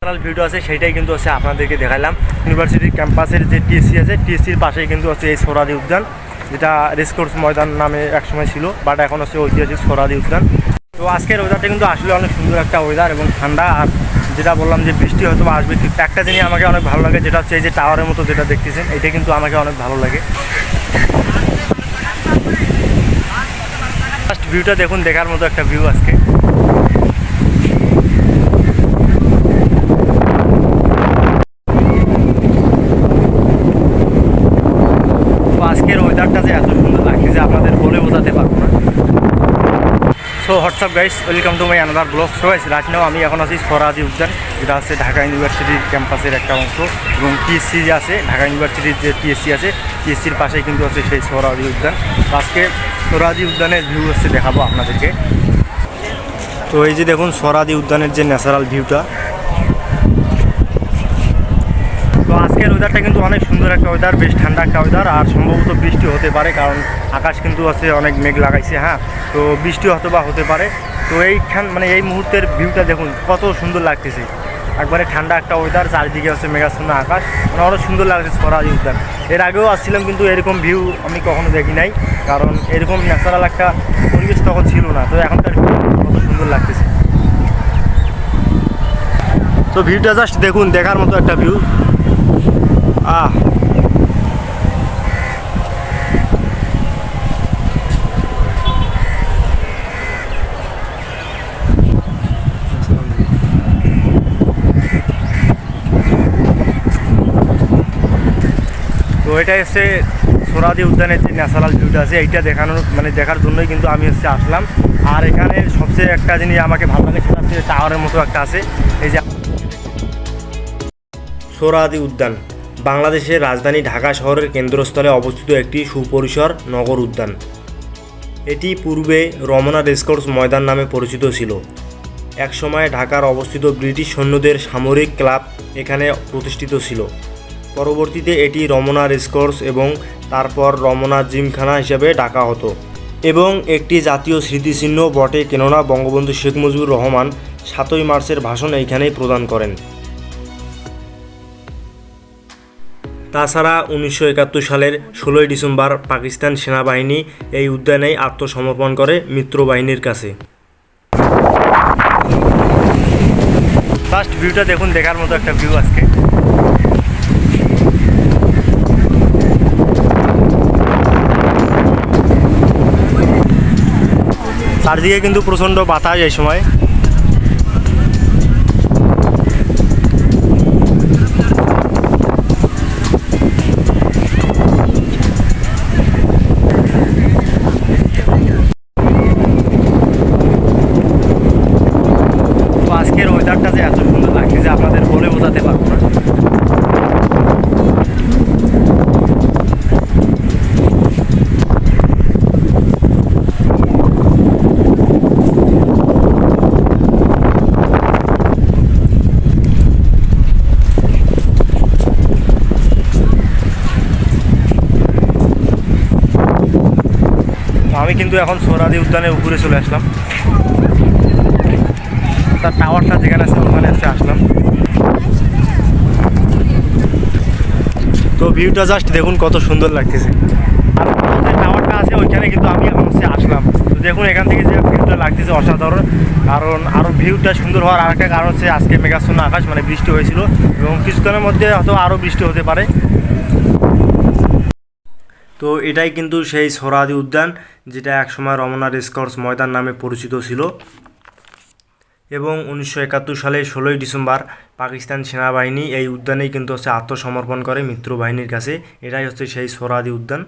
Video আছে সেইটাই কিন্তু হচ্ছে আপনাদেরকে দেখালাম। ইউনিভার্সিটির ক্যাম্পাসের যে টিএসসি আছে, টিএসসির পাশেই কিন্তু হচ্ছে এই সোহরাওয়ার্দী উদ্যান, যেটা রেসকোর্স ময়দান নামে একসময় ছিল, বাট এখন হচ্ছে ঐতিহাসিক সোহরাওয়ার্দী উদ্যান। তো আজকের ওয়েদারটা কিন্তু আসলে অনেক সুন্দর একটা ওয়েদার এবং ঠান্ডা। আর যেটা বললাম যে বৃষ্টি হয়তো আসবে, ঠিক একটা জিনিস আমাকে অনেক ভালো লাগে, যেটা হচ্ছে এই যে টাওয়ারের মতো যেটা দেখতেছেন, এটা কিন্তু আমাকে অনেক ভালো লাগে। ফার্স্ট ভিউটা দেখুন, দেখার মতো একটা ভিউ আজকে। আজকের ওয়েদারটা যে এত সুন্দর লাগছে আপনাদের বলে বোঝাতে পারবো না। So WhatsApp guys, welcome to my another blog. So guys, right now আমি এখন আছি সোহরাওয়ার্দী উদ্যান, যেটা হচ্ছে ঢাকা ইউনিভার্সিটির ক্যাম্পাসের একটা অংশ, এবং টিএসসি যে আছে, ঢাকা ইউনিভার্সিটির যে টিএসসি আছে, টিএসসির পাশেই কিন্তু আছে সেই সোহরাওয়ার্দী উদ্যান। আজকে সোহরাওয়ার্দী উদ্যানের ভিউ হচ্ছে দেখাবো আপনাদেরকে। তো এই যে দেখুন সোহরাওয়ার্দী উদ্যানের যে ন্যাচারাল ভিউটা। তো আজকের ওয়েদারটা কিন্তু অনেক সুন্দর একটা ওয়েদার, বেশ ঠান্ডা একটা ওয়েদার, আর সম্ভবত বৃষ্টি হতে পারে, কারণ আকাশ কিন্তু আছে অনেক মেঘ লাগাইছে। হ্যাঁ, তো বৃষ্টি হতে পারে। তো এই মুহূর্তের ভিউটা দেখুন কত সুন্দর লাগতেছে, একবারে ঠান্ডা একটা ওয়েদার, চারিদিকে হচ্ছে মেঘাচ্ছন্ন আকাশ, মানে অনেক সুন্দর লাগছে সোহরাওয়ার্দী উদ্যান। এর আগেও আসছিলাম কিন্তু এরকম ভিউ আমি কখনো দেখি নাই, কারণ এরকম ন্যাচারাল একটা পরিবেশ তখন ছিল না। তো এখনকার ভিউ কত সুন্দর লাগতেছে। তো ভিউটা জাস্ট দেখুন, দেখার মতো একটা ভিউ। তো এটাই হচ্ছে সোহরাওয়ার্দী উদ্যানের যে ন্যাচারাল ভিউটা আছে, এইটা দেখার জন্যই কিন্তু আমি হচ্ছে আসলাম। আর এখানে সবচেয়ে একটা জিনিস আমাকে ভালো লাগে, সেটা হচ্ছে টাওয়ারের মতো একটা আছে। এই যে সোহরাওয়ার্দী উদ্যান বাংলাদেশের রাজধানী ঢাকা শহরের কেন্দ্রস্থলে অবস্থিত একটি সুপরিসর নগর উদ্যান। এটি পূর্বে রমনা রেসকোর্স ময়দান নামে পরিচিত ছিল। একসময় ঢাকার অবস্থিত ব্রিটিশ সৈন্যদের সামরিক ক্লাব এখানে প্রতিষ্ঠিত ছিল। পরবর্তীতে এটি রমনা রেসকোর্স এবং তারপর রমনা জিমখানা হিসেবে ডাকা হতো, এবং একটি জাতীয় স্মৃতিচিহ্ন বটে, কেননা বঙ্গবন্ধু শেখ মুজিবুর রহমান 7ই মার্চের ভাষণ এইখানেই প্রদান করেন। তাছাড়া 1971 সালের 16ই ডিসেম্বর পাকিস্তান সেনাবাহিনী এই উদ্যানেই আত্মসমর্পণ করে মিত্রবাহিনীর কাছে। ফার্স্ট ভিউটা দেখুন, দেখার মতো একটা ভিউ আজকে। চারদিকে কিন্তু প্রচণ্ড বাতাস এই সময়। আজকের ওয়েদারটা যে এত সুন্দর লাগছে যে আপনাদের বলে বোঝাতে পারবো না। আমি কিন্তু এখন সোহরাওয়ার্দী উদ্যানের উপরে চলে আসলাম, তার টাওয়ারটা যেখানে আছে ওখানে আসলাম। তো ভিউটা জাস্ট দেখুন কত সুন্দর লাগতেছে। আর যে টাওয়ারটা আছে ওইখানে কিন্তু আমি এখন আসলাম। তো দেখুন এখান থেকে যে ভিউটা লাগতেছে অসাধারণ। কারণ আরও ভিউটা সুন্দর হওয়ার আরেকটা কারণ হচ্ছে আজকে মেঘাচ্ছন্ন আকাশ, মানে বৃষ্টি হয়েছিল, এবং কিছুক্ষণের মধ্যে হয়তো আরও বৃষ্টি হতে পারে। তো এটাই কিন্তু সেই সোহরাওয়ার্দী উদ্যান, যেটা একসময় রমনা রেসকোর্স ময়দান নামে পরিচিত ছিল, এবং 1971 সালের 16ই ডিসেম্বর পাকিস্তান সেনাবাহিনী এই উদ্যানেই কিন্তু হচ্ছে আত্মসমর্পণ করে মিত্রবাহিনীর কাছে। এটাই হচ্ছে সেই সোহরাওয়ার্দী উদ্যান।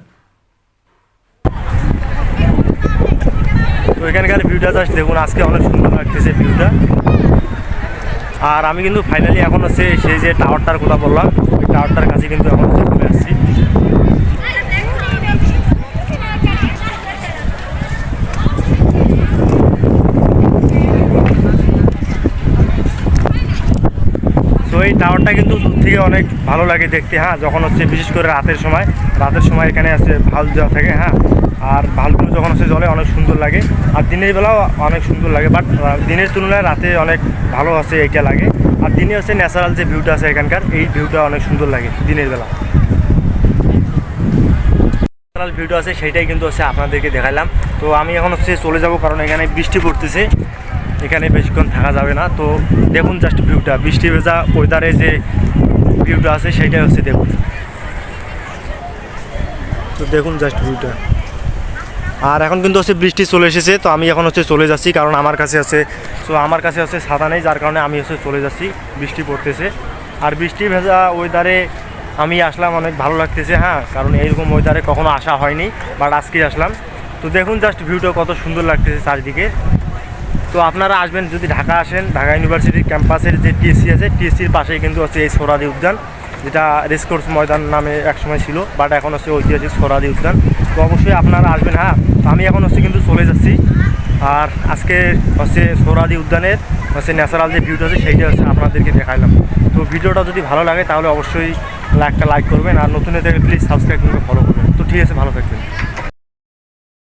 তো এখানকার ভিউটা জাস্ট দেখুন, আজকে অনেক সুন্দর লাগতেছে ভিউটা। আর আমি কিন্তু ফাইনালি এখন হচ্ছে সেই যে টাওয়ারটার কথা বললাম, ওই টাওয়ারটার কাছে কিন্তু এখন চলে আসছি। তো এই টাওয়ারটা কিন্তু দূর থেকে অনেক ভালো লাগে দেখতে। হ্যাঁ, যখন হচ্ছে বিশেষ করে রাতের সময় এখানে আছে ভাল্ব দেওয়া থাকে। হ্যাঁ, আর ভাল্বগুলো যখন হচ্ছে জলে অনেক সুন্দর লাগে, আর দিনের বেলাও অনেক সুন্দর লাগে, বাট দিনের তুলনায় রাতে অনেক ভালো আছে এইটা লাগে। আর দিনে হচ্ছে ন্যাচারাল যে ভিউটা আছে এখানকার, এই ভিউটা অনেক সুন্দর লাগে দিনের বেলা। ন্যাচারাল ভিউটা আছে সেইটাই কিন্তু হচ্ছে আপনাদেরকে দেখাইলাম। তো আমি এখন হচ্ছে চলে যাব, কারণ এখানে বৃষ্টি পড়তেছে, এখানে বেশিক্ষণ থাকা যাবে না। তো দেখুন জাস্ট ভিউটা, বৃষ্টি ভেজা ওয়েদারে যে ভিউটা আছে সেইটাই হচ্ছে দেখুন। তো দেখুন জাস্ট ভিউটা। আর এখন কিন্তু হচ্ছে বৃষ্টি চলে এসেছে, তো আমি এখন হচ্ছে চলে যাচ্ছি, কারণ আমার কাছে হচ্ছে ছাতা নেই, যার কারণে আমি হচ্ছে চলে যাচ্ছি। বৃষ্টি পড়তেছে আর বৃষ্টি ভেজা ওয়েদারে আমি আসলাম, অনেক ভালো লাগতেছে। হ্যাঁ, কারণ এইরকম ওয়েদারে কখনো আসা হয়নি, বাট আজকেই আসলাম। তো দেখুন জাস্ট ভিউটা কত সুন্দর লাগতেছে চারিদিকে। তো আপনারা আসবেন যদি ঢাকা আসেন, ঢাকা ইউনিভার্সিটির ক্যাম্পাসের যে টিএসসি আছে, টিএসসির পাশেই কিন্তু হচ্ছে এই সোহরাওয়ার্দী উদ্যান, যেটা রেসকোর্স ময়দান নামে একসময় ছিল, বাট এখন হচ্ছে ঐতিহাসিক সোহরাওয়ার্দী উদ্যান। তো অবশ্যই আপনারা আসবেন। হ্যাঁ, আমি এখন হচ্ছে কিন্তু চলে যাচ্ছি। আর আজকে হচ্ছে সোহরাওয়ার্দী উদ্যানের হচ্ছে ন্যাচারাল যে ভিউটা আছে সেইটা হচ্ছে আপনাদেরকে দেখাইলাম। তো ভিডিওটা যদি ভালো লাগে তাহলে অবশ্যই একটা লাইক করবেন, আর নতুন থেকে প্লিজ সাবস্ক্রাইব করে ফলো করবেন। তো ঠিক আছে, ভালো থাকবেন।